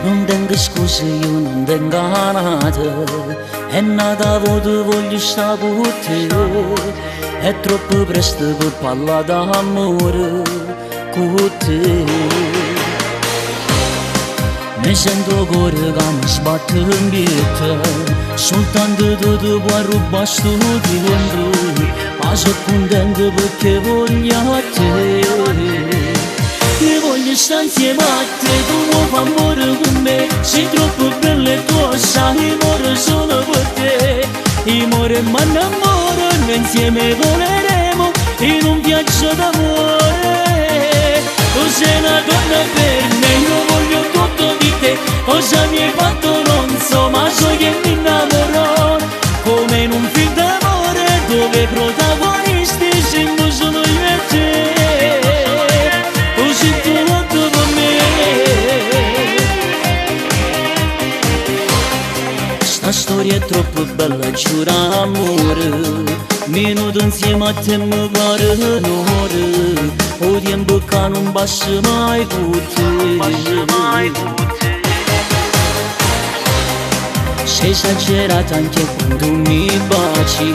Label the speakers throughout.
Speaker 1: Non tengo scuse, io non tengo nada. È nata volta voglio stare con te. È troppo presto per parlare d'amore con te. Mi sento cuore che mi sbatte in pietà. Soltanto tu ti puoi rubare sto tempo. Ma sono contento perché voglio a te. Io voglio stare insieme a te, tu vuoi fare amore con me. Sei troppo bella e tu sai, muore solo per te. Io muore e mi innamoro, noi insieme voleremo in un viaggio d'amore. Tu sei una donna per me, io voglio tutto di te. Cosa mi hai fatto non so, ma so che mi innamorò. Come in un film d'amore, dove i protagonisti siamo solo io e te. Sta storia è troppo bella, giura amore. Minuto insieme a te mi pare un'ora. O tempo che non passa mai con te. Sei esagerata anche quando mi baci.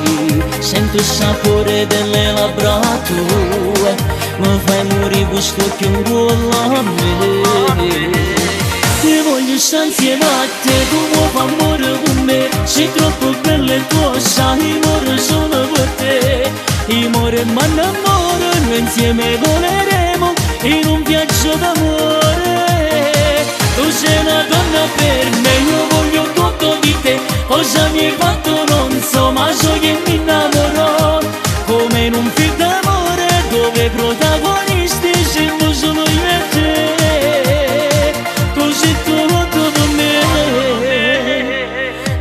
Speaker 1: Sento il sapore delle labbra tue. Mi fai morire questo occhio in gola a me. Io voglio stare insieme a te, tu vuoi fare amore con me. Sei troppo bella e tu sai, muore solo per te. Io muore e mi innamoro, noi insieme voleremo in un viaggio d'amore. Tu sei una donna per me, io voglio tutto di te. Cosa mi hai fatto non so, ma so che mi innamorò. Come in un film d'amore, dove i protagonisti siamo solo io e te. Così tutto per me.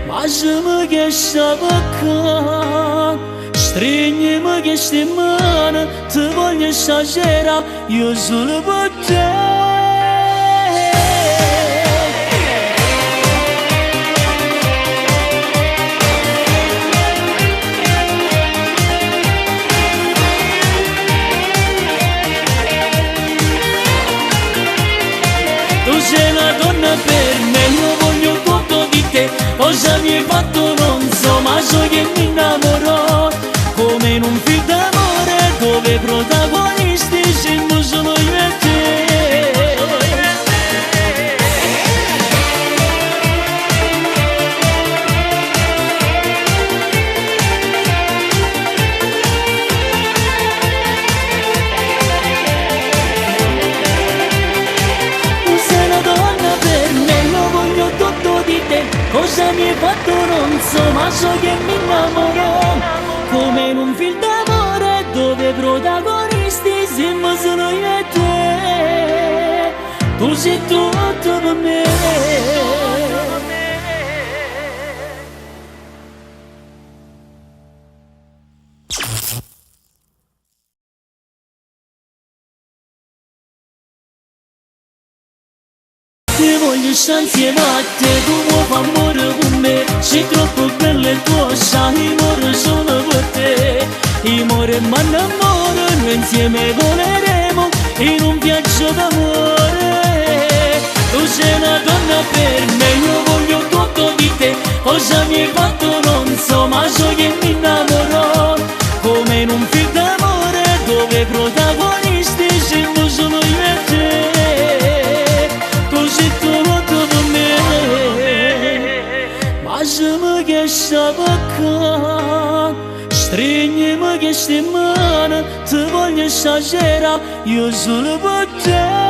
Speaker 1: Ma se mi chiesti perché stringimi queste mani, ti voglio stasera, io solo per te. Tu sei una donna per me, io voglio tutto di te. Cosa mi hai fatto non so, ma so che mi innamorò. Come in un film d'amore, dove i protagonisti siamo solo io e te. Cosa mi hai fatto non so, ma so che mi innamorò. Come in un film d'amore, dove i protagonisti siamo solo io e te. Tu sei tutto per me. Io voglio stare insieme a te, tu vuoi fare amore con me. Sei troppo bella e tu sai, muore solo per te. Io muore e mi innamoro, noi insieme voleremo in un viaggio d'amore. Tu sei una donna per me, io voglio tutto di te. Cosa mi hai fatto non so, ma so che mi innamorò. Come in un film d'amore, dove i protagonisti siamo solo io e te. Così tutto per me. Ma se mi chiesti perché stringimi queste mani, ti voglio stasera, io solo per te.